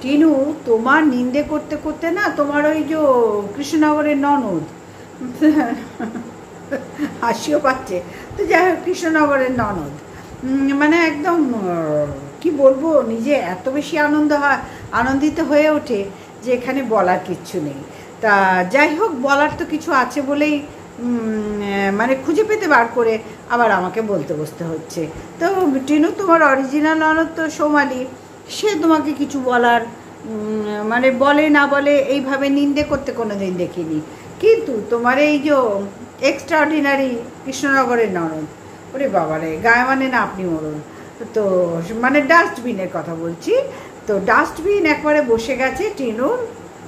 টিনু, তোমার নিন্দে করতে করতে না তোমার ওই যে কৃষ্ণনগরের ননদ হাসিও পাচ্ছে, তো যাই হোক কৃষ্ণনগরের ননদ মানে একদম কি বলবো, নিজে এত বেশি আনন্দিত হয়ে ওঠে যে এখানে বলার কিচ্ছু নেই। তা যাই হোক, বলার তো কিছু আছে বলেই মানে খুঁজে পেতে বার করে আবার আমাকে বলতে বসতে হচ্ছে। তো টিনু, তোমার অরিজিনাল ননদ তো সোমালি, সে তোমাকে কিছু বলার মানে বলে না বলে এইভাবে নিন্দে করতে কোনো দিন দেখিনি, কিন্তু তোমার এই যে এক্সট্রা অর্ডিনারি কৃষ্ণনগরের ননদ, ওরে বাবারে, গায়ে মানে না আপনি মরুন। তো মানে ডাস্টবিনের কথা বলছি, তো ডাস্টবিন একবারে বসে গেছে টিনুর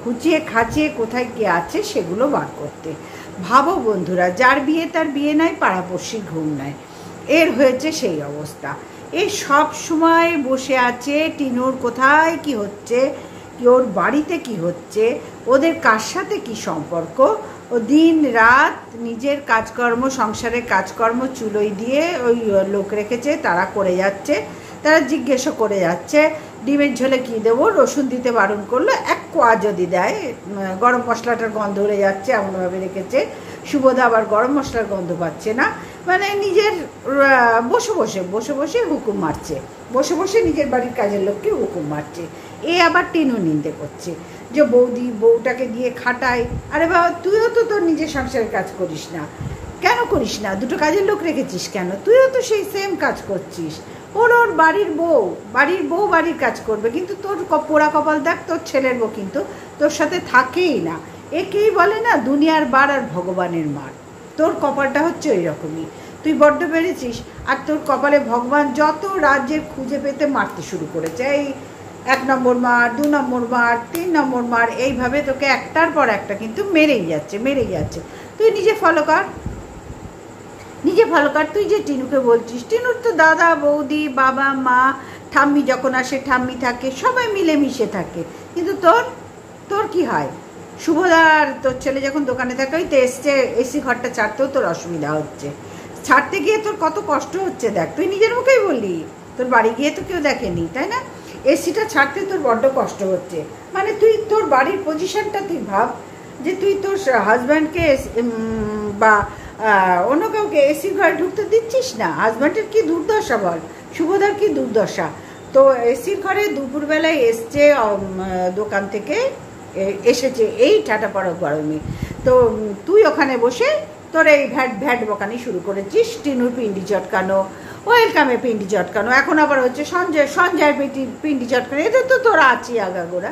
খুঁচিয়ে খাচিয়ে কোথায় কি আছে সেগুলো বার করতে। ভাবো বন্ধুরা, যার বিয়ে তার বিয়ে নাই, পাড়াপড়শির ঘুম নাই, এর হয়েছে সেই অবস্থা। এ সব সময় বসে আছে টিনুর কোথায় কি হচ্ছে, কি ওর বাড়িতে কি হচ্ছে, ওদের কার সাথে কি সম্পর্ক, ও দিন রাত নিজের কাজকর্ম, সংসারের কাজকর্ম চুলোই দিয়ে ওই লোক রেখেছে, তারা করে যাচ্ছে, তারা জিজ্ঞেসও করে যাচ্ছে ডিমের ঝোলে কী দেবো, রসুন দিতে বারণ করলো, এক কোয়া যদি দেয়, গরম মশলাটার গন্ধ উড়ে যাচ্ছে এমনভাবে রেখেছে। শুভদা আবার গরম মশলার গন্ধ পাচ্ছে না, মানে নিজের বসে বসে বসে বসে হুকুম মারছে, বসে বসে নিজের বাড়ির কাজের লোককে হুকুম মারছে। এ আবার টিনু নিন্দে করছে যে বউটাকে দিয়ে খাটায়। আরে বাবা, তুইও তো তোর নিজের সংসারের কাজ করিস না, কেন করিস না? দুটো কাজের লোক রেখেছিস কেন? তুইও তো সেই সেম কাজ করছিস। ওর বাড়ির বউ বাড়ির কাজ করবে, কিন্তু তোর পোড়া কপাল দেখ, তোর ছেলের বউ কিন্তু তোর সাথে থাকেই না। একেই বলে না দুনিয়ার বার আর ভগবানের মার। তোর কপালটা হচ্ছে ওই রকমই, তুই বড্ড বেড়েছিস, আর তোর কপালে ভগবান যত রাজ্যের খুঁজে পেতে মারতে শুরু করেছে। এই 1 নম্বর মার, 2 নম্বর মার, 3 নম্বর মার, এইভাবে তোকে একটার পর একটা কিন্তু মেরেই যাচ্ছে। তুই নিজে ফলো কর। তুই যে টিনুকে বলছিস, টিনুর তো দাদা বৌদি বাবা মা ঠাম্মি যখন আসে ঠাম্মি থাকে, সবাই মিলেমিশে থাকে, কিন্তু তোর কি হয়? শুভদার তোর ছেলে যখন দোকানে থাকে, ওই তো এসছে, এসি ঘরটা ছাড়তেও তোর অসুবিধা হচ্ছে, ছাড়তে গিয়ে তোর কত কষ্ট হচ্ছে দেখ, তুই নিজের মুখেই বললি, তোর বাড়ি গিয়ে তো কেউ দেখেনি, তাই না? এসিটা ছাড়তে তোর বড্ড কষ্ট হচ্ছে, মানে তুই তোর বাড়ির পজিশনটা তুই ভাব, যে তুই তোর হাজব্যান্ডকে বা অন্য কাউকে এসি ঘরে ঢুকতে দিচ্ছিস না। হাজব্যান্ডের কি দুর্দশা বল, শুভদার কি দুর্দশা। তো এসির ঘরে দুপুরবেলায় এসছে দোকান থেকে, এসেছে এই ঠাটা পড়া গরমে, তো তুই ওখানে বসে তোর এই ভ্যাট বকানি শুরু করেছিস, টিনুর পিন্ডি চটকানো, ওয়েলকামে পিন্ডি চটকানো, এখন আবার হচ্ছে সঞ্জয়ের পিন্ডি চটকানো, এটা তো তোরা আছি আগাগোড়া,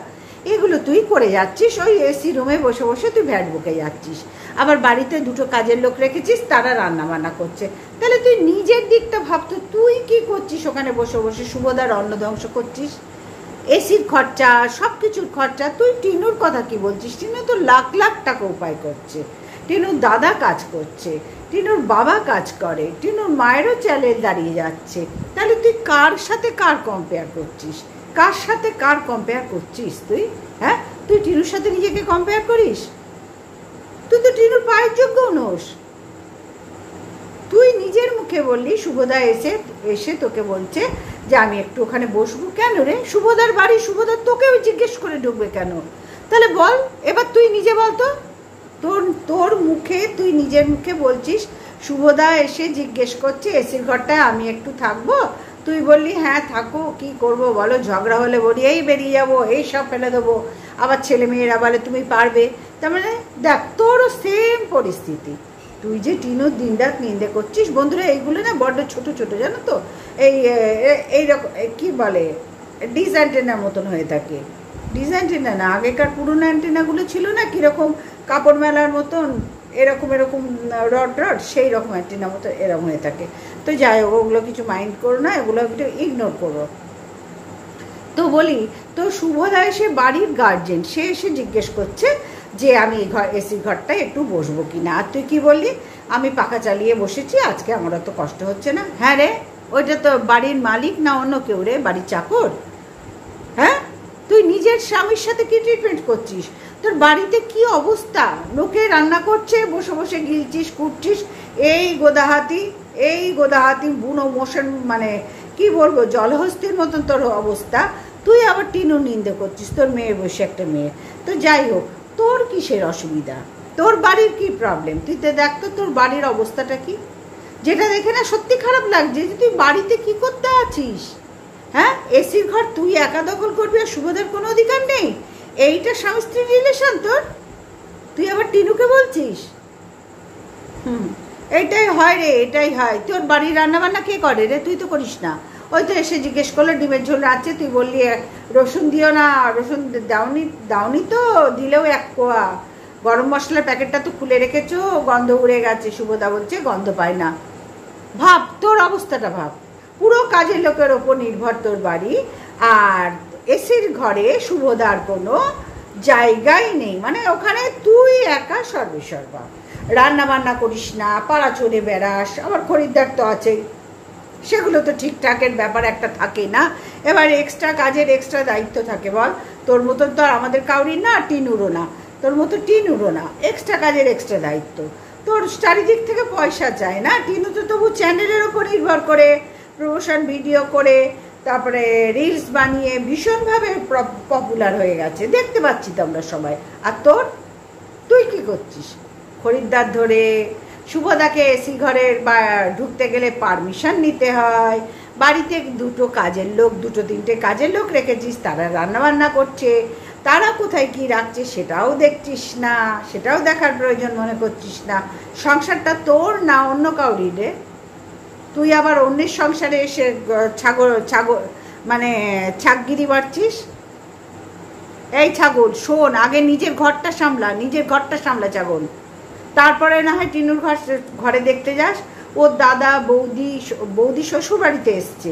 এগুলো তুই করে যাচ্ছিস। ওই এসি রুমে বসে বসে তুই ভ্যাট বকে যাচ্ছিস, আবার বাড়িতে 2টো কাজের লোক রেখেছিস, তারা রান্না বান্না করছে। তাহলে তুই নিজের দিকটা ভাবতো, তুই কি করছিস ওখানে বসে বসে? শুভদার অন্ন ধ্বংস করছিস, এসির খরচা, সব কিছুর খরচা। তুই টিনুর কথা কি বলছিস? টিনু তো লাখ লাখ টাকা উপায় করছে, টিনুর দাদা কাজ করছে, টিনুর বাবা কাজ করে, টিনুর মায়েরও চ্যালেঞ্জ দাঁড়িয়ে যাচ্ছে। তাহলে তুই কার সাথে কার কম্পেয়ার করছিস? তুই? হ্যাঁ, তুই টিনুর সাথে নিজেকে কম্পেয়ার করিস? তুই তো টিনুর পায়ের যোগ্য নোস। তুই নিজের মুখে বললি শুভদা এসে তোকে বলছে যে আমি একটু ওখানে বসবো। কেন রে? শুভদার বাড়ি, শুভদার তোকেও জিজ্ঞেস করে ঢুকবে কেন? তাহলে বল, এবার তুই নিজে বল তো, তোর মুখে, তুই নিজের মুখে বলছিস শুভদা এসে জিজ্ঞেস করছে এসির ঘরটায় আমি একটু থাকবো, তুই বললি হ্যাঁ থাকো, কি করব বলো, ঝগড়া হলে বলি এই বেরিয়ে যাবো, এই সব ফেলে দেবো, আবার ছেলে মেয়েরা বলে তুমি পারবে। তার মানে দেখ, তোরও সেম পরিস্থিতি, তুই যে টিনুর দিনরাত নিন্দে করছিস। বন্ধুরা, এইগুলো না বড্ড ছোট ছোট, জানো তো, এইরকম কি বলে, ডিস অ্যান্টেনার মতন হয়ে থাকে। ডিস অ্যান্টেনা না, আগেকার পুরোনো অ্যান্টেনাগুলো ছিল না কীরকম কাপড় মেলার মতন, এরকম রড সেই রকম অ্যান্টেনার মতো এরকম হয়ে থাকে। তো যাই হোক, ওগুলো কিছু মাইন্ড করো না, এগুলো একটু ইগনোর করো। তো বলি, তো শুভদা এসে বাড়ির গার্জেন, সে এসে জিজ্ঞেস করছে যে আমি এসি ঘরটায় একটু বসবো কি না। আর তুই কি বললি? আমি পাখা চালিয়ে বসেছি, আজকে আমার অত কষ্ট হচ্ছে না। হ্যাঁ রে, ওইটা তো বাড়ির মালিক না অন্য কেউ রে, বাড়ির চাকর। হ্যাঁ, তুই নিজের স্বামীর সাথে কি ট্রিটমেন্ট করছিস? তোর বাড়িতে কি অবস্থা, লোকে রান্না করছে, বসে বসে গিলছিস কুটছিস, এই গোদাহাতি বুনো মোশন, মানে কি বলবো, জলহস্তির মতন তোর অবস্থা। তুই আবার টিনুর নিন্দে করছিস, তোর মেয়ের বসে একটা মেয়ে। তো যাই হোক, তোর কিসের অসুবিধা, তোর বাড়ির কি প্রবলেম, তুই তো দেখ তো তোর বাড়ির অবস্থাটা কি, যেটা দেখে না সত্যি খারাপ লাগছে যে তুই বাড়িতে কি করতে আছিস। হ্যাঁ, এসির ঘর তুই একা দখল করবি আর শুভদার কোনো অধিকার নেই, এইটা স্বামী স্ত্রীর রিলেশন তোর, তুই আবার টিনুকে বলছিস। এইটাই হয় রে, এটাই হয়। তোর বাড়ির রান্নাবান্না কে করে রে? তুই তো করিস না। ওই তো এসে জিজ্ঞেস করলো ডিমের ঝোল আছে, তুই বললি রসুন দিও না, রসুন দাওনি তো, দিলেও এক কোয়া। গরম মশলার প্যাকেটটা তো খুলে রেখেছো, গন্ধ উড়ে গেছে, শুভদা বলছে গন্ধ পায় না। ভাব তোর অবস্থাটা, ভাব, পুরো কাজের লোকের ওপর নির্ভর তোর বাড়ি, আর এসির ঘরে শুভদার কোনো জায়গাই নেই, মানে ওখানে তুই একা সর্বেসর্বা। রান্না বান্না করিস না, পাড়া চড়ে বেড়াস, আবার খরিদ্দার তো আছেই, সেগুলো তো ঠিকঠাকের ব্যাপার একটা থাকে না। এবার এক্সট্রা কাজের এক্সট্রা দায়িত্ব থাকে বল, তোর মতন তো আর আমাদের কাউরি না, টিনুরও না, তোর মতো টিনুরও না, এক্সট্রা কাজের এক্সট্রা দায়িত্ব। তোর চারিদিক থেকে পয়সা চায় না, টিনু তো তবু চ্যানেলের ওপর নির্ভর করে প্রমোশন ভিডিও করে তারপরে রিলস বানিয়ে ভীষণভাবে পপুলার হয়ে গেছে, দেখতে পাচ্ছি তো আমরা সবাই। আর তুই কি করছিস? খরিদ্দার ধরে, শুভদাকে এসি ঘরের বা ঢুকতে গেলে পারমিশন নিতে হয়, বাড়িতে দুটো তিনটে কাজের লোক রেখেছিস, তারা রান্নাবান্না করছে, তারা কোথায় কি রাখছে সেটাও দেখছিস না, সেটাও দেখার প্রয়োজন মনে করছিস না। সংসারটা তোর না অন্য কাউরি রে? তুই আবার অন্যের সংসারে এসে মানে ছাগগিরি বাড়ছিস। এই ছাগল শোন, আগে নিজের ঘরটা সামলা ছাগল, তারপরে না হয় টিনুর ঘরে দেখতে যাস। ওর দাদা বৌদি শ্বশুরবাড়িতে এসছে,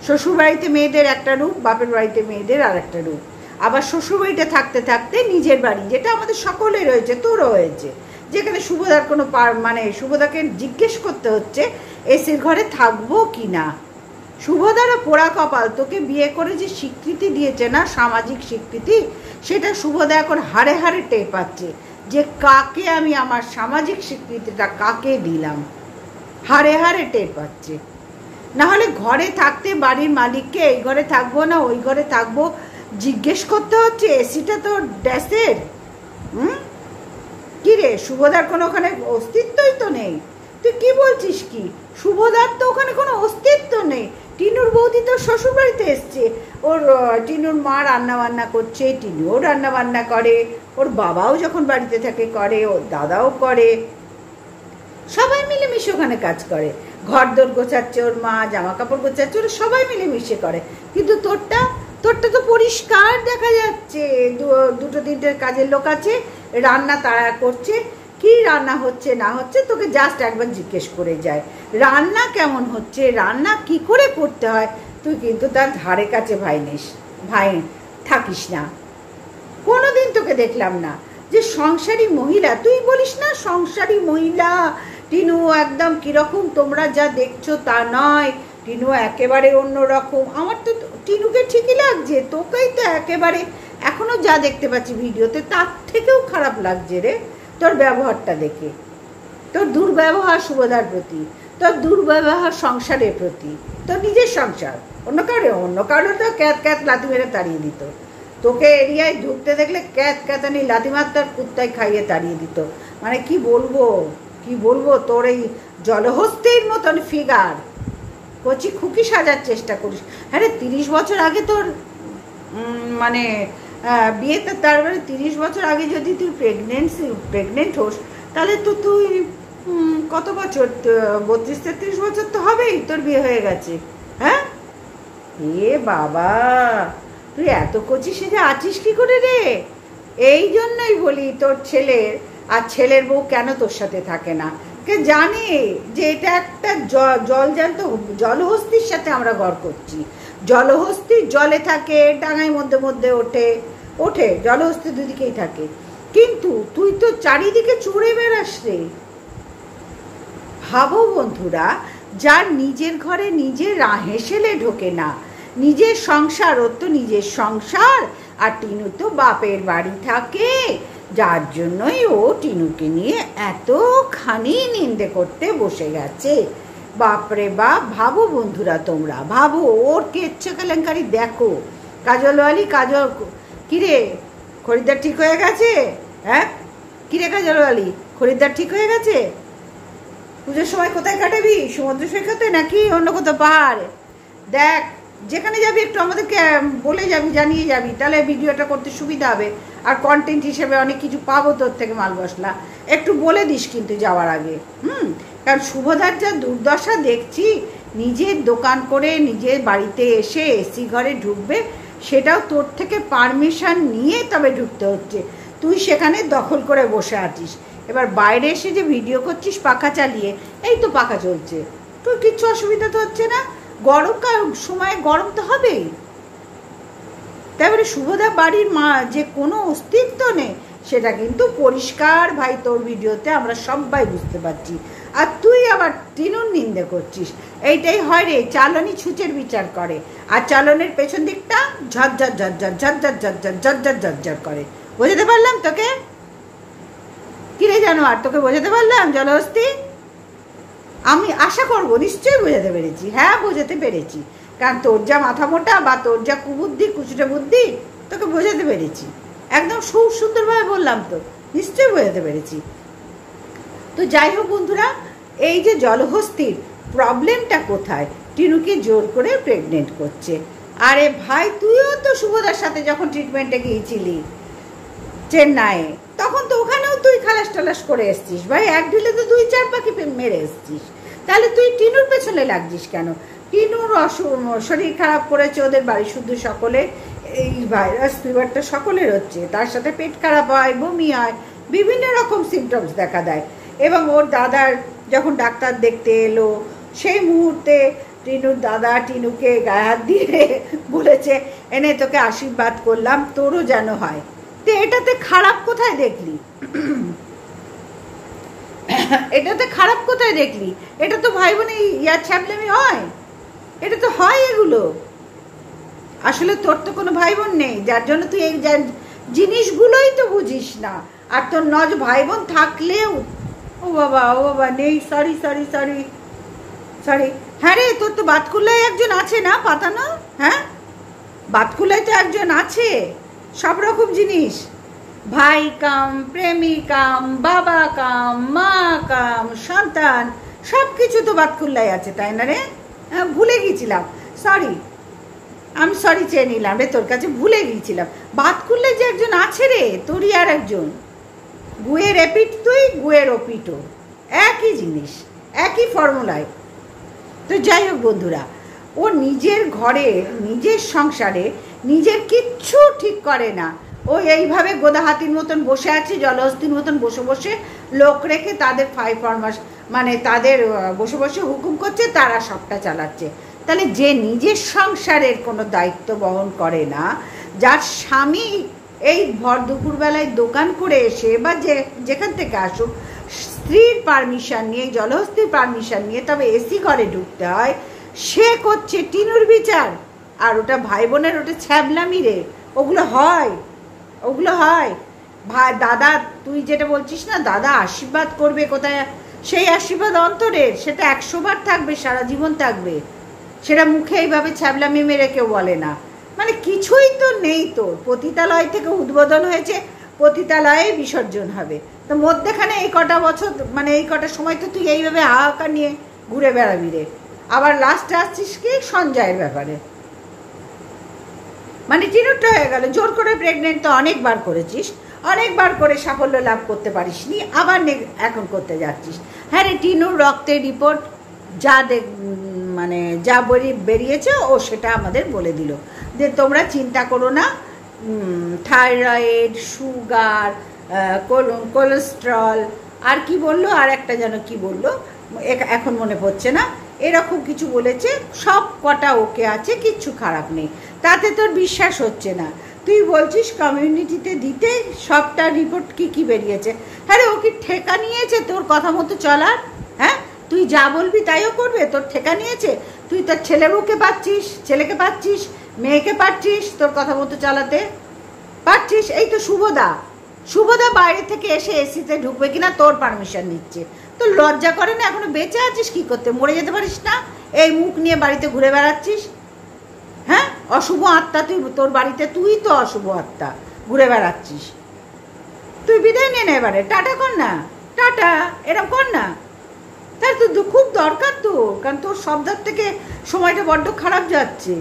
শ্বশুরবাড়িতে মেয়েদের একটা রূপ, বাপের বাড়িতে মেয়েদের আর একটা রূপ। আবার শ্বশুরবাড়িতে থাকতে থাকতে নিজের বাড়ি, যেটা আমাদের সকলের হয়েছে, তোরও হয়েছে, যেখানে শুভদার কোনো মানে শুভদাকে জিজ্ঞেস করতে হচ্ছে এসির ঘরে থাকবো কি না। শুভদারও পোড়া কপাল, তোকে বিয়ে করে যে স্বীকৃতি দিয়েছে না, সামাজিক স্বীকৃতি, সেটা শুভদা এখন হাড়ে হাড়ে টের পাচ্ছে যে কাকে আমি আমার সামাজিক স্বীকৃতিটা কাকে দিলাম, হাড়ে হাড়ে টের পাচ্ছে। নাহলে ঘরে থাকতে বাড়ির মালিককে এই ঘরে থাকবো না ওই ঘরে থাকবো জিজ্ঞেস করতে হচ্ছে, এসিটা তো ড্যাসের। কি রে, শুভদার কোনো ওখানে অস্তিত্বই তো নেই। তুই কি বলছিস কি? শুভদার তো ওখানে কোনো অস্তিত্ব নেই। টিনুর বৌদি তো শ্বশুরবাড়িতে এসছে, ওর টিনুর মা রান্নাবান্না করছে, টিনুও রান্নাবান্না করে, ওর বাবাও যখন বাড়িতে থাকে করে, ওর দাদাও করে, সবাই মিলেমিশে ওখানে কাজ করে। ঘর দোর গোছাচ্ছে ওর মা, জামা কাপড় গোছাচ্ছে, ওরা সবাই মিলেমিশে করে। কিন্তু তোরটা তো পরিষ্কার দেখা যাচ্ছে, দুটো তিনটে কাজের লোক আছে, রান্না তারা করছে, কি রান্না হচ্ছে না হচ্ছে তোকে জাস্ট একবার জিজ্ঞেস করে যায়, রান্না কেমন হচ্ছে, রান্না কি করে করতে হয়, তুই কিন্তু তার ধারে কাছে ভাই থাকিস না। কোনোদিন তোকে দেখলাম না যে সংসারী মহিলা, তুই বলিস না সংসারী মহিলা, টিনু একদম কিরকম তোমরা যা দেখছো তা নয়, টিনু একেবারে অন্যরকম। আমার তো টিনুকে ঠিকই লাগছে, তোকেই তো একেবারে এখনো যা দেখতে পাচ্ছি ভিডিওতে তার থেকেও খারাপ লাগছে রে তোর ব্যবহারটা দেখে, তোর দুর্ব্যবহার শুভদার প্রতি, তোর দুর্ব্যবহার সংসারের প্রতি, তোর নিজের সংসার, অন্য কারো তো ক্যাত লাথি মেরে তাড়িয়ে দিত, তোকে এরিয়ায় ঢুকতে দেখলে ক্যাতানি লাথি মারতার কুত্তায় খাইয়ে তাড়িয়ে দিত। মানে কি বলবো তোর এই জলহস্তির মতন ফিগার, কচি খুকি সাজার চেষ্টা করিস। হ্যাঁ রে, 30 বছর আগে তোর মানে বিয়েতে, তারপরে 30 বছর আগে যদি তুই প্রেগনেন্ট হোস, তাহলে তো তুই কত বছর, 32-33 বছর তো হবেই তোর বিয়ে হয়ে গেছে। হ্যাঁ, এ বাবা, তুই এত কচি সেজে আছিস কি করে রে? এই জন্যই বলি তোর ছেলের বউ কেন তোর সাথে থাকে না, কে জানে যে এটা একটা জলজান্ত জলহস্তির সাথে আমরা ঘর করছি। জলহস্তি জলে থাকে, ডাঙায় মধ্যে মধ্যে ওঠে, জলহস্তি দুদিকেই থাকে, কিন্তু তুই তো চারিদিকে চড়ে বেড়াস রে। ভাবো বন্ধুরা, যার নিজের ঘরে নিজের হেসেলে ঢোকে না, নিজের সংসার, ওর তো নিজের সংসার, আর টিনু তো বাপের বাড়ি থাকে, যার জন্যই ও টিনুকে নিয়ে এতখানি নিন্দে করতে বসে গেছে। বাপরে বাপ, ভাবো বন্ধুরা, তোমরা ভাবো, ওর কেচ্ছা কেলেঙ্কারি দেখো, কাজলওয়ালি কাজল, কিরে খরিদ্দার ঠিক হয়ে গেছে? হ্যাঁ কিরে কাজলওয়ালি, খরিদ্দার ঠিক হয়ে গেছে? পুজোর সময় কোথায় কাটাবি? সমুদ্র সৈকতে নাকি অন্য কোথাও পাহাড়ে? দেখ যেখানে যাবি একটু আমাদেরকে বলে যাবি, জানিয়ে যাবি, তাহলে ভিডিওটা করতে সুবিধা হবে। আর কন্টেন্ট হিসেবে অনেক কিছু পাবো তোর থেকে, মাল মশলা একটু বলে দিস কিন্তু যাওয়ার আগে। কারণ শুভদার যা দুর্দশা দেখছি, নিজের দোকান করে নিজের বাড়িতে এসে এসি ঘরে ঢুকবে, সেটাও তোর থেকে পারমিশন নিয়ে তবে ঢুকতে হচ্ছে। তুই সেখানে দখল করে বসে আছিস, এবার বাইরে এসে যে ভিডিও করছিস পাখা চালিয়ে, এই তো পাখা চলছে, তোর কিচ্ছু অসুবিধা তো হচ্ছে না। গরমকাল সময় গরম তো হবেই। তারপরে শুভদা বাড়ির মা যে কোনো অস্তিত্ব নেই, সেটা কিন্তু পরিষ্কার ভাই তোর ভিডিওতে আমরা সবাই বুঝতে পারছি। আর তুই আবার টিনুর নিন্দে করছিস, এইটাই হয় রে, চালনি ছুঁচের বিচার করে, আর চালনের পেছন দিকটা ঝরঝর ঝরঝর ঝরঝর ঝরঝর ঝরঝর ঝরঝর করে। বোঝাতে পারলাম তোকে? কিরে জানো, আর তোকে বোঝাতে পারলাম জলহস্তি? আমি আশা করব নিশ্চয়ই বোঝাতে পেরেছি। হ্যাঁ বোঝাতে পেরেছি, কারণ তোর যা মাথা মোটা বা তোর যা কুবুদ্ধি, কুচুটে বুদ্ধি, তোকে বোঝাতে পেরেছি। একদম খুব সুন্দরভাবে বললাম তো, নিশ্চয়ই বোঝাতে পেরেছি। তো যাই হোক বন্ধুরা, এই যে জলহস্তির প্রবলেমটা কোথায়? টিনুকে জোর করে প্রেগনেন্ট করছে। আরে ভাই তুইও তো শুভদার সাথে যখন ট্রিটমেন্টে গিয়েছিলি চেন্নাইয়ে, তখন তো ওখানেও তুই খালাস টালাস করে এসছিস ভাই, এক ঢিলে তো 2-4 পাখি মেরে এসছিস। তাহলে তুই টিনুর পেছনে লাগছিস কেন? টিনুর শরীর খারাপ করেছে, ওদের বাড়ি শুদ্ধ সকলে, এই ভাইরাস ফিভারটা সকলের হচ্ছে, তার সাথে পেট খারাপ হয়, বমি হয়, বিভিন্ন রকম সিমটমস দেখা দেয়। এবং ওর দাদার যখন ডাক্তার দেখতে এলো, সেই মুহূর্তে টিনুর দাদা টিনুকে গায়ে হাত দিয়ে বলেছে, এনে তোকে আশীর্বাদ করলাম, তোরও যেন হয়। তো এটাতে খারাপ কোথায় দেখলি? এটাতে খারাপ কোথায় দেখলি? এটা তো ভাই বোনে ইয়ার ছ্যাবলামি হয়, এটা তো হয় এগুলো। আসলে তোর তো কোনো ভাই বোন নেই, যার জন্য তুই এই জিনিসগুলোই তো বুঝিস না। আর তোর ভাই বোন থাকলেও, ও বাবা নেই, সরি সরি সরি সরি। হ্যাঁ রে, তোর তো বাতকুল্লায় একজন আছে না পাতানো? হ্যাঁ বাতকুল্লায় তো একজন আছে, সব রকম জিনিস, ভাই কাম, প্রেমিক কাম, বাবা কাম, মা কাম, সন্তান, সব কিছু তো বাতকুল্লায় আছে, তাই না রে? হ্যাঁ ভুলে গিয়েছিলাম, সরি, আমি সরি চেয়ে নিলাম রে তোর কাছে, ভুলে গিয়েছিলাম। বাতকুল্লায় যে একজন আছে রে, তোরই আর একজন। গুয়ের এপিট তুই, গুয়ের ওপিটও, একই জিনিস, একই ফর্মুলায়। তো যাই হোক বন্ধুরা, ও নিজের ঘরে, নিজের সংসারে নিজের কিচ্ছু ঠিক করে না। ও এইভাবে গোদা হাতির মতন বসে আছে, জলহস্তির মতন বসে বসে লোক রেখে তাদের ফরমাস, মানে তাদের বসে বসে হুকুম করছে, তারা সবটা চালাচ্ছে। তাহলে যে নিজের সংসারের কোনো দায়িত্ব বহন করে না, যার স্বামী এই ভর দুপুরবেলায় দোকান করে এসে বা যেখান থেকে আসুক, স্ত্রীর পারমিশন নিয়ে, জলহস্তির পারমিশন নিয়ে তবে এসি ঘরে ঢুকতে হয়, সে করছে টিনুর বিচার। আর ওটা ভাই বোনের, ওটা ছ্যাবলামি রে, ওগুলো হয়, ওগুলো হয়। ভাই দাদা, তুই যেটা বলছিস না দাদা আশীর্বাদ করবে, কোথায় সেই আশীর্বাদ অন্তরের, সেটা 100 বার থাকবে, সারা জীবন থাকবে, সেটা মুখে এইভাবে ছ্যাবলামি মেরে কেউ বলে না। মানে কিছুই তো নেই তোর, পতিতালয় থেকে উদ্বোধন হয়েছে, পতিতালয়ে বিসর্জন হবে, তো মধ্যেখানে এই কটা বছর, মানে এই কটা সময় তো তুই এইভাবে হাহাকার নিয়ে ঘুরে বেড়াবি রে। আবার লাস্টে আসছিস কি সঞ্জয়ের ব্যাপারে, মানে টিনুরটা হয়ে গেল, জোর করে প্রেগনেন্ট তো অনেকবার করেছিস, অনেকবার করে সাফল্য লাভ করতে পারিসনি, আবার এখন করতে যাচ্ছিস। হ্যাঁ রে, টিনুর রক্তের রিপোর্ট যা মানে যা বেরিয়েছে ও সেটা আমাদের বলে দিল যে তোমরা চিন্তা করো না, থাইরয়েড, সুগার, কোলেস্ট্রল, আর কি বললো, আর একটা যেন কি বললো এখন মনে পড়ছে না, এরকম কিছু বলেছে, সব কটা ওকে আছে, কিচ্ছু খারাপ নেই। তাতে তোর বিশ্বাস হচ্ছে না, তুই বলছিস কমিউনিটিতে দিতে, সবটা রিপোর্ট কি বেরিয়েছে। হ্যাঁ রে, ও কি ঠেকা নিয়েছে তোর কথা মতো চলার? হ্যাঁ তুই যা বলবি তাইও করবে? তোর ঠেকা নিয়েছে? তুই তোর ছেলে বউকে পাচ্ছিস, ছেলেকে পাচ্ছিস, মেয়েকে পাচ্ছিস তোর কথা মতো চালাতে পাচ্ছিস। এই তো শুভদা বাইরে থেকে এসে এসিতে ঢুকবে কিনা তোর পারমিশন নিচ্ছে, তোর লজ্জা করে না? এখনো বেঁচে আছিস কি করতে? মরে যেতে পারিস না? এই মুখ নিয়ে বাড়িতে ঘুরে বেড়াচ্ছিস, হ্যাঁ, অশুভ আত্মা তুই, তোর বাড়িতে তুই তো অশুভ আত্মা ঘুরে বেড়াচ্ছিস। তুই বিদায় নে না এবারে, টাটা কর না, টাটা এরকম কর না। তাই তো খুব দরকার তোর, কারণ তোর শব্দের থেকে সময়টা বড্ড খারাপ যাচ্ছে।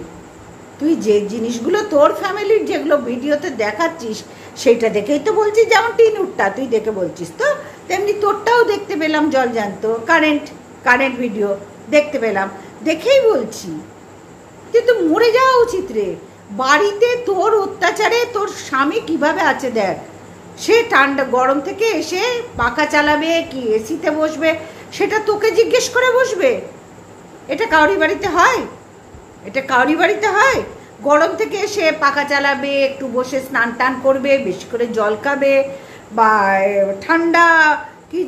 তুই যে জিনিসগুলো তোর ফ্যামিলির যেগুলো ভিডিওতে দেখাচ্ছিস সেইটা দেখেই তো বলছিস, যেমন টিনুরটা তুই দেখে বলছিস, তো তেমনি তোরটাও দেখতে পেলাম জলজান্ত কারেন্ট ভিডিও দেখতে পেলাম, দেখেই বলছি কিন্তু মরে যাওয়া উচিত রে। বাড়িতে তোর অত্যাচারে তোর স্বামী কিভাবে আছে দেখ, সে ঠান্ডা গরম থেকে এসে পাখা চালাবে কি এসিতে বসবে সেটা তোকে জিজ্ঞেস করে বসবে? এটা কাউরি বাড়িতে হয়? এটা কাউরি বাড়িতে হয়? গরম থেকে এসে পাখা চালাবে, একটু বসে স্নান টান করবে, বেশি করে জল খাবে, বা ঠান্ডা কি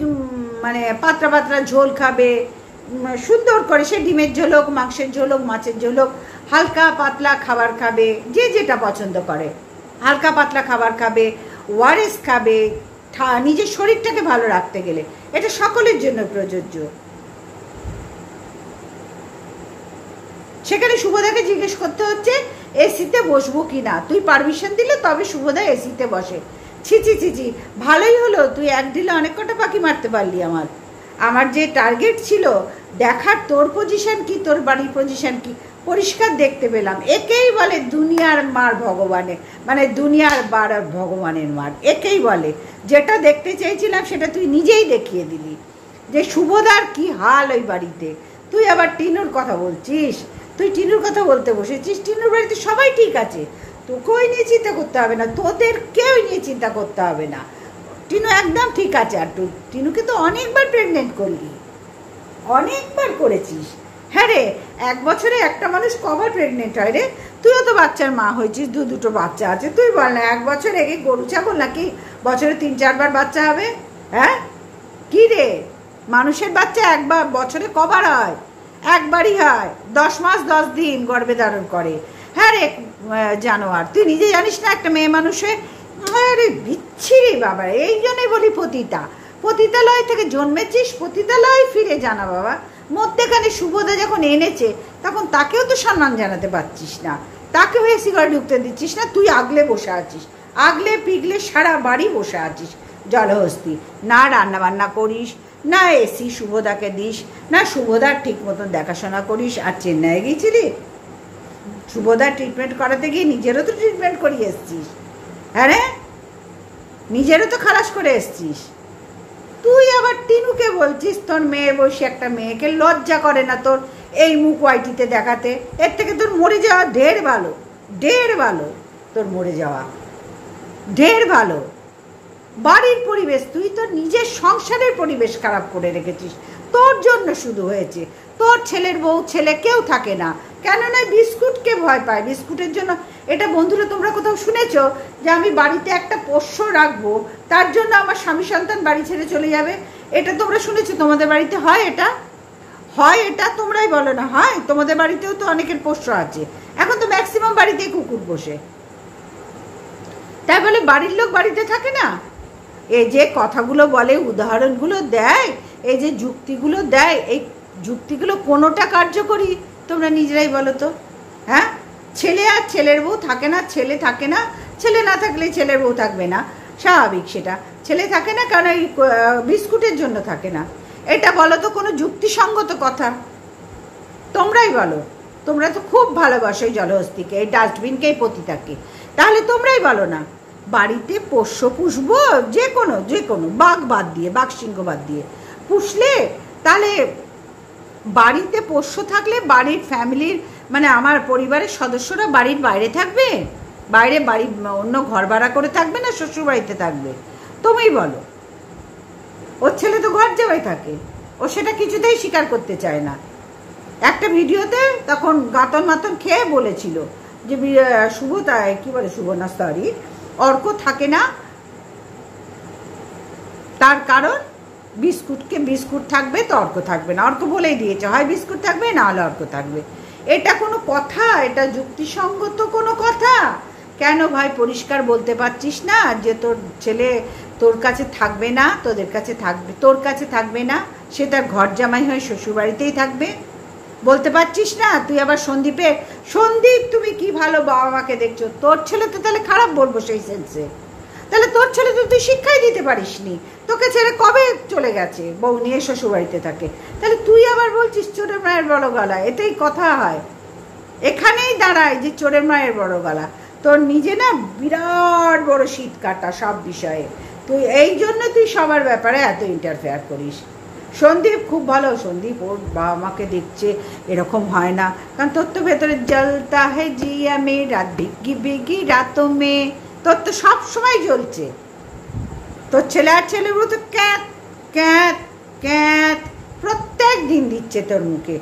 মানে পাতলা পাতলা ঝোল খাবে, সুন্দর করে সে ডিমের ঝোল হোক, মাংসের ঝোল হোক, মাছের ঝোল হোক, হালকা পাতলা খাবার খাবে, যে যেটা পছন্দ করে হালকা পাতলা খাবার খাবে, ওআরএস খাবে, নিজের শরীরটাকে ভালো রাখতে গেলে এটা সকলের জন্য প্রযোজ্য। সেখানে শুভদাকে জিজ্ঞেস করতে হচ্ছে এসিতে বসবো কি না, তুই পারমিশন দিলে তবে শুভদা এসিতে বসে। ছি ছি ছি ছি, ভালোই হলো তুই এক ঢিলে অনেক কটা পাখি মারতে পারলি। আমার যে টার্গেট ছিল দেখার তোর পজিশন কি, তোর বাড়ির পজিশন কি, পরিষ্কার দেখতে পেলাম। একেই বলে দুনিয়ার মার ভগবানের, মানে দুনিয়ার বার ভগবানের মার, একেই বলে। যেটা দেখতে চেয়েছিলাম সেটা তুই নিজেই দেখিয়ে দিলি, যে শুভদার কি হাল ওই বাড়িতে। তুই আবার টিনুর কথা বলছিস, তুই টিনুর কথা বলতে বসেছিস। টিনুর বাড়িতে সবাই ঠিক আছে, তোকেও নিয়ে চিন্তা করতে হবে না, তোদের কেউ নিয়ে চিন্তা করতে হবে না, টিনু একদম ঠিক আছে। আর তুই টিনুকে তো অনেকবার প্রেগনেন্ট করলি, অনেকবার করেছিস। হ্যাঁ রে, 1 বছরে একটা মানুষ কবার প্রেগনেন্ট হয় রে? তুইও তো বাচ্চার মা হয়েছিস, দুটো বাচ্চা আছে। তুই বল না, 1 বছরে কি গরু ছাগল নাকি বছরে 3-4 বার বাচ্চা হবে? হ্যাঁ কি রে, মানুষের বাচ্চা একবার বছরে কবার হয়? একবারই হয়, 10 মাস 10 দিন গর্ভে ধারণ করে। হ্যাঁ রে জানোয়ার, তুই নিজে জানিস না একটা মেয়ে মানুষে? আরে বিচ্ছিরি বাবা, এই জন্যই বলি পতিতালয় থেকে জন্মেছিস, পতিতালয় ফিরে জানা বাবা। মধ্যেখানে শুভদা যখন এনেছে তখন তাকেও তো সম্মান জানাতে পারছিস না, তাকে এসি ঘরে ঢুকতে দিচ্ছিস না। তুই আগলে বসে আছিস, আগলে পিগলে সারা বাড়ি বসে আছিস জলহস্তি। না রান্না বান্না করিস, না এসি শুভদাকে দিস, না শুভদার ঠিক মতন দেখাশোনা করিস। আর চেন্নাইয়ে গিয়েছিলি শুভদার ট্রিটমেন্ট করাতে গিয়ে নিজেরও তো ট্রিটমেন্ট করিয়ে এসছিস। হ্যাঁ রে, নিজেরও তো খালাস করে এসছিস। তুই আবার টিনুকে বলছিস তোর মেয়ে বসে, একটা মেয়েকে লজ্জা করে না তোর এই মুখ ওয়াইটিতে দেখাতে? এর থেকে তোর মরে যাওয়া ঢের ভালো, ঢের ভালো তোর মরে যাওয়া, ঢের ভালো। বাড়ির পরিবেশ, তুই তোর নিজের সংসারের পরিবেশ খারাপ করে রেখেছিস, তোর জন্য শুধু হয়েছে। তোর ছেলের বউ ছেলে কেউ থাকে না, কেননা বিস্কুটকে ভয় পায়, বিস্কুটের জন্য। এটা বন্ধুরা তোমরা কোথাও শুনেছো যে আমি বাড়িতে একটা পোষ্য রাখবো, তার জন্য আমার স্বামী সন্তান বাড়ি ছেড়ে চলে যাবে? এটা তোমরা শুনেছো? তোমাদের বাড়িতে হয় এটা? হয় এটা? তোমরাই বলো না হয়? তোমাদের বাড়িতেও তো অনেকের পোষ্য আছে, এখন তো ম্যাক্সিমাম বাড়িতেই কুকুর বসে। তাই বলে বাড়ির লোক বাড়িতে থাকে না? এই যে কথাগুলো বলে, উদাহরণগুলো দেয়, এই যে যুক্তিগুলো দেয়, এই যুক্তিগুলো কোনোটা কার্যকরী তোমরা নিজেরাই বলো তো। হ্যাঁ, ছেলে আর ছেলের বউ থাকে না, ছেলে থাকে না, ছেলে না থাকলে ছেলের বউ থাকবে না, স্বাভাবিক সেটা। ছেলে থাকে না কারণ এই বিস্কুটের জন্য থাকে না। এটা বলো তো কোনো যুক্তিসঙ্গত কথা? তোমরাই বলো, তোমরা তো খুব ভালোবাসো এই জলহস্তিকে, এই ডাস্টবিনকে, এই পতিতাকে। তাহলে তোমরাই বলো না বাড়িতে পোষ্য পুষবো, যে কোনো বাঘ বাদ দিয়ে, বাঘ সিংহ বাদ দিয়ে পুষলে, তাহলে বাড়িতে পোষ্য থাকলে বাড়ির ফ্যামিলির মানে আমার পরিবারের সদস্যরা বাড়ির বাইরে থাকবে, বাইরে বাড়ি অন্য ঘর ভাড়া করে থাকবে, না শ্বশুর বাড়িতে থাকবে? তুমিই বলো। ওর ছেলে তো ঘর জামাই থাকে, ও সেটা কিছুতেই স্বীকার করতে চায় না। একটা ভিডিওতে তখন গাতন মাতন খেয়ে বলেছিল যে শুভতায় কি বলে, শুভ না সরি, অর্ক থাকে না, তার কারণ বিস্কুটকে বিস্কুট থাকবে তো অর্ক থাকবে না। অর্ক বলেই দিয়েছে হয় বিস্কুট থাকবে না হলে অর্ক থাকবে। এটা কোনো কথা? এটা যুক্তিসঙ্গত কোনো কথা? কেন ভাই পরিষ্কার বলতে পারছিস না যে তোর ছেলে তোর কাছে থাকবে না, তোদের কাছে থাকবে, তোর কাছে থাকবে না, সে তার ঘর জামাই হয়ে শ্বশুরবাড়িতেই থাকবে? বলতে পারছিস না? তুই আবার সন্দীপ তুমি কি ভালো বাবা মাকে দেখছো, তোর ছেলে তো তাহলে খারাপ বলবো সেই সেন্সে। তাহলে তোর ছেলে তো তুই শিক্ষাই দিতে পারিসনি, তোকে ছেড়ে কবে চলে গেছে, বউ নিয়ে শ্বশুরবাড়িতে থাকে, তাহলে তুই আবার বলছিস চোরের মায়ের বড় গলা। এটাই কথা হয়, এখানেই দাঁড়ায় যে চোরের মায়ের বড় গলা। তোর নিজে না বিরাট বড় শীত কাটা সব বিষয়ে, তুই এই জন্য তুই সবার ব্যাপারে এত ইন্টারফেয়ার করিস। সন্দীপ খুব ভালো, সন্দীপ ওর বাবা মাকে দেখছে, এরকম হয় না, কারণ তোর তো ভেতরে জলতা হে জিয়া মে রাত ভিগি ভিগি রাতো মে, তোর তো সব সময় জ্বলছে। তোর ছেলে আর ছেলেগুলো তো ক্যাত ক্যাত ক্যাত প্রত্যেক দিন দিচ্ছে তোর মুখে,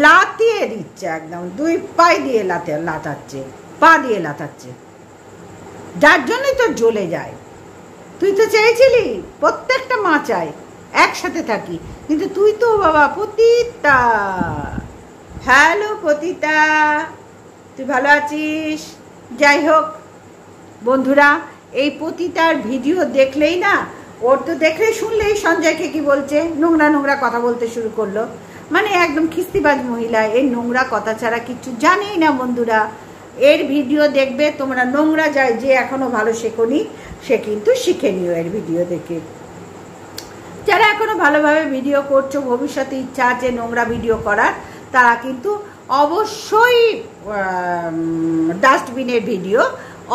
লাতিয়ে দিচ্ছে, একদম 2 পায়ে দিয়ে লাতাচ্ছে, পা দিয়ে লাতাচ্ছে, যার জন্যই তোর জ্বলে যায়। তুই তো চেয়েছিলি প্রত্যেকটা মা চাই একসাথে থাকি, কিন্তু তুই তো বাবা পতিতা। হ্যালো পতিতা, তুই ভালো আছিস? যাই হোক বন্ধুরা, এই পতিতার ভিডিও দেখলেই না, ওর তো দেখলেই শুনলেই সঞ্জয়কে কি বলছে, নোংরা নোংরা কথা বলতে শুরু করলো, মানে একদম খিস্তিবাজ মহিলা, এই নোংরা কথা ছাড়া কিছু জানেই না। বন্ধুরা এর ভিডিও দেখবে তোমরা, নোংরা যায় যে এখনো ভালো শেখোনি সে কিন্তু শিখে নিও এর ভিডিও দেখে। যারা এখনো ভালোভাবে ভিডিও করছো, ভবিষ্যতে ইচ্ছা আছে নোংরা ভিডিও করার, তারা কিন্তু অবশ্যই ডাস্টবিনের ভিডিও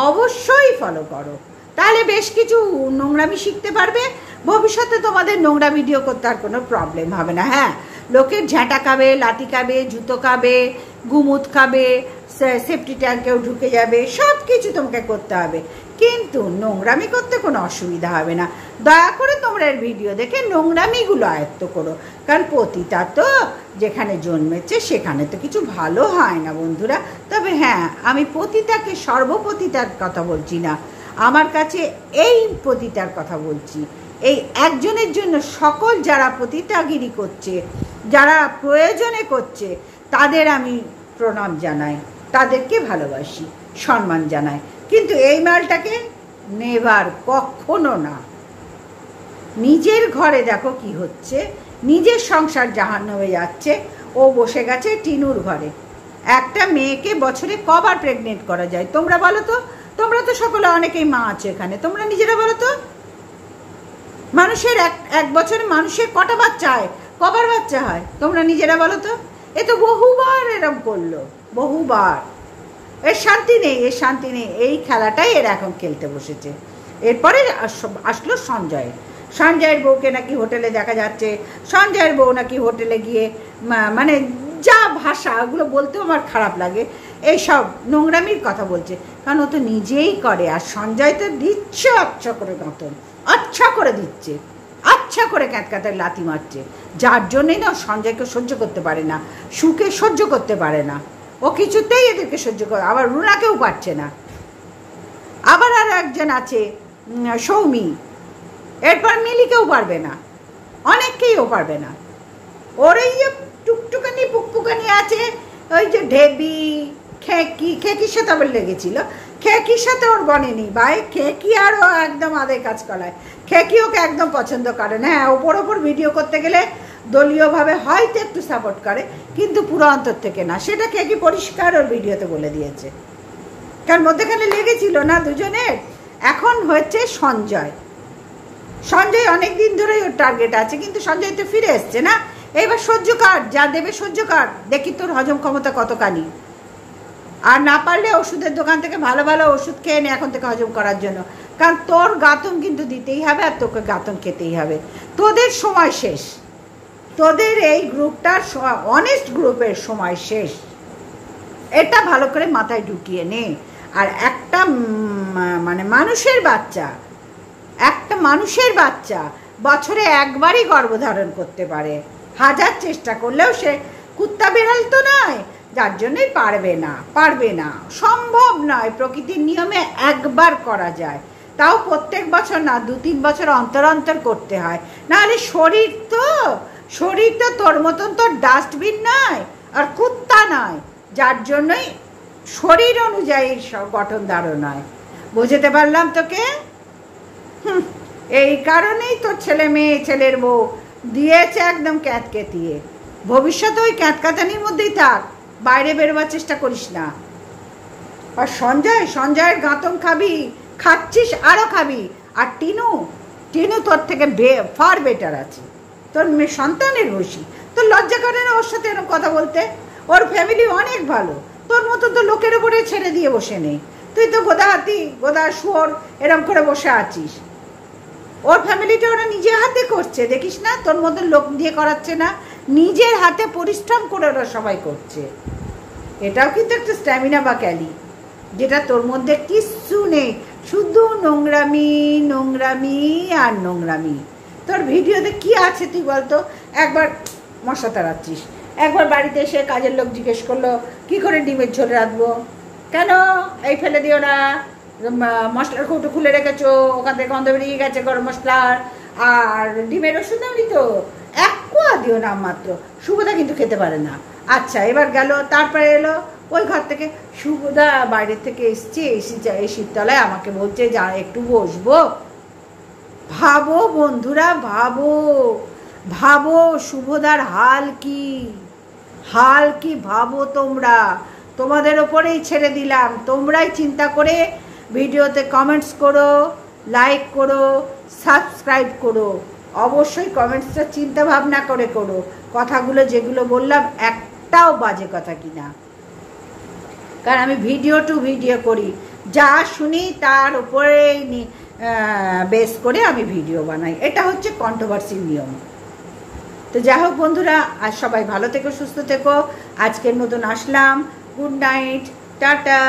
অবশ্যই ফলো করো, তাহলে বেশ কিছু নোংরামি শিখতে পারবে। ভবিষ্যতে তোমাদের নোংরা ভিডিও করতে আর কোনো প্রবলেম হবে না। হ্যাঁ, লোকের ঝাঁটা খাবে, লাঠি খাবে, জুতো খাবে, গুমুত খাবে, সেফটি ট্যাঙ্কেও ঢুকে যাবে, সব কিছু তোমাকে করতে হবে, কিন্তু নোংরামি করতে কোনো অসুবিধা হবে না। দয়া করে তোমরা এর ভিডিও দেখে নোংরামিগুলো আয়ত্ত করো, কারণ পতিতা তো যেখানে জন্মেছে সেখানে তো কিছু ভালো হয় না বন্ধুরা। তবে হ্যাঁ, আমি পতিতাকে সর্বপতিতার কথা বলছি না, আমার কাছে এই পতিতার কথা বলছি, এই একজনের জন্য সকল যারা পতিতাগিরি করছে, যারা প্রয়োজনে করছে, তাদের আমি প্রণাম জানাই, তাদেরকে ভালোবাসি, সম্মান জানাই, কিন্তু এই মালটাকে নেবার কখনো না। নিজের ঘরে দেখো কি হচ্ছে, নিজের সংসার জাহান্নামে যাচ্ছে, ও বসে গেছে টিনুর ঘরে। একটা মেয়েকে বছরে কবার প্রেগনেন্ট করা যায় তোমরা বলো তো? তোমরা তো সকলে অনেকেই মা আছো এখানে, তোমরা নিজেরা বলো তো, মানুষের এক বছরে মানুষের কটা বাচ্চা হয়, কবার বাচ্চা হয় তোমরা নিজেরা বলো তো? এ তো বহুবার এরম করলো, বহুবার। এর শান্তি নেই, এর শান্তি নেই, এই খেলাটাই এরা এখন খেলতে বসেছে। এরপরে আসলো সঞ্জয়ের বউকে নাকি হোটেলে দেখা যাচ্ছে, সঞ্জয়ের বউ নাকি হোটেলে গিয়ে মানে যা ভাষা, ওগুলো বলতেও আমার খারাপ লাগে, এইসব নোংরামির কথা বলছে, কারণ ও তো নিজেই করে। আর সঞ্জয় তো দিচ্ছে আচ্ছা করে মতন, আচ্ছা করে দিচ্ছে, আচ্ছা করে ক্যাঁতক্যাঁতের লাথি মারছে, যার জন্যই না সঞ্জয়কে সহ্য করতে পারে না, সুখে সহ্য করতে পারে না, ও কিছুতেই এদেরকে সহ্য করে। আবার রুনাকেও পারছে না, আবার আর একজন আছে সৌমি, এরপর মিলিকেও পারবে না, অনেককেই ও পারবে না। ওর এই যে টুকটুকানি পুকপুকানি আছে, ওই যে ঢেবি খেকির সাথে আবার লেগেছিল, খেকির সাথে ওর বনেনি ভাই, খেকি আর ও একদম আদের কাজ করায়, খেকি ওকে একদম পছন্দ করে না। হ্যাঁ, ওপর ভিডিও করতে গেলে দলীয়ভাবে হয়তো একটু সাপোর্ট করে, কিন্তু পুরো অন্তর থেকে না, সেটা খেকি পরিষ্কার ওর ভিডিওতে বলে দিয়েছে, কারণ মধ্যেখানে লেগেছিল না দুজনের। এখন হচ্ছে সঞ্জয় অনেক দিন ধরেই ওর টার্গেট আছে, কিন্তু সঞ্জয় তো ফিরে এসছে না, এইবার সহ্য কর, যা দেবে সহ্য কর, দেখি তোর হজম ক্ষমতা কতখানি। আর না পারলে ওষুধের দোকান থেকে ভালো ভালো ওষুধ খেয়ে নে এখন থেকে হজম করার জন্য, কারণ তোর গাতন কিন্তু দিতেই হবে, আর তোকে গাতন খেতেই হবে। তোদের সময় শেষ, তোদের এই গ্রুপটার অনেস্ট গ্রুপের সময় শেষ, এটা ভালো করে মাথায় ঢুকিয়ে নে। আর একটা মানুষের বাচ্চা বছরে একবারই গর্ভধারণ করতে পারে, হাজার চেষ্টা করলেও সে কুত্তা বেড়াল তো নয়, যার জন্যই পারবে না, সম্ভব নয়। প্রকৃতির নিয়মে একবার করা যায়, তাও প্রত্যেক বছর না, 2-3 বছর অন্তর অন্তর করতে হয়, নাহলে শরীর তো তোর মতন তো ডাস্টবিন নয় আর কুত্তা নয়, যার জন্যই শরীর অনুযায়ী গঠন ধারণ হয়। বুঝতে পারলাম তোকে? এই কারণেই তোর ছেলে মেয়ে, ছেলের বউ দিয়েছে একদম ক্যাতকেতিয়ে, ভবিষ্যতে ওই ক্যাঁতকাতানির মধ্যেই থাক, বাইরে বেরোবার চেষ্টা করিস না। আর সঞ্জয়ের গাঁতন খাবি, খাচ্ছিস আরও খাবি। আর টিনু তোর থেকে ফার বেটার আছে, তোর মেয়ে সন্তানের বসি। তোর লজ্জা করে না ওর সাথে এরকম কথা বলতে? ওর ফ্যামিলি অনেক ভালো, তোর মতো তো লোকের ওপরে ছেড়ে দিয়ে বসে নেই। তুই তো গোদা শুয়োর এরম করে বসে আছিস। ওর ফ্যামিলিটা ওরা নিজের হাতে করছে, দেখিস না? তোর মতো লোক দিয়ে করাচ্ছে না, নিজের হাতে পরিশ্রম করে ওরা সবাই করছে। এটাও কিন্তু একটা স্ট্যামিনা বা ক্যালি, যেটা তোর মধ্যে কিচ্ছু নেই, শুধু নোংরামি আর নোংরামি। তোর ভিডিওতে কি আছে তুই বলতো? একবার মশলা তাড়াচ্ছিস, একবার বাড়িতে এসে কাজের লোক জিজ্ঞেস করলো কি করে ডিমের ঝোল রাঁধবো, কেন এই ফেলে দিও না, মশলার কৌটো খুলে রেখেছো, ওখান থেকে গন্ধ বেরিয়ে গেছে গরম মশলার, আর ডিমের ওষুধ দাওনি তো, এক কোয়া দিও না মাত্র। শুভদা কিন্তু খেতে পারে না। আচ্ছা, এবার গেল, তারপরে এলো ওই ঘর থেকে, শুভদা বাইরের থেকে এসছে, এসির তলায় আমাকে বলছে যা একটু বসবো। ভাবো বন্ধুরা, ভাবো শুভদার হাল কি ভাবো তোমরা। তোমাদের ওপরেই ছেড়ে দিলাম, তোমরাই চিন্তা করে ভিডিওতে কমেন্টস করো, লাইক করো, সাবস্ক্রাইব করো। অবশ্যই কমেন্টসটা চিন্তা ভাবনা করে করো, কথাগুলো যেগুলো বললাম একটাও বাজে কথা কিনা। কারণ আমি ভিডিও করি, যা শুনি তার উপরেই বেস করে আমি ভিডিও বানাই। এটা হচ্ছে কন্ট্রোভার্সির নিয়ম। তো যাই হোক বন্ধুরা, আজ সবাই ভালো থেকো, সুস্থ থেকো। আজকের মতন আসলাম। Good night, tata.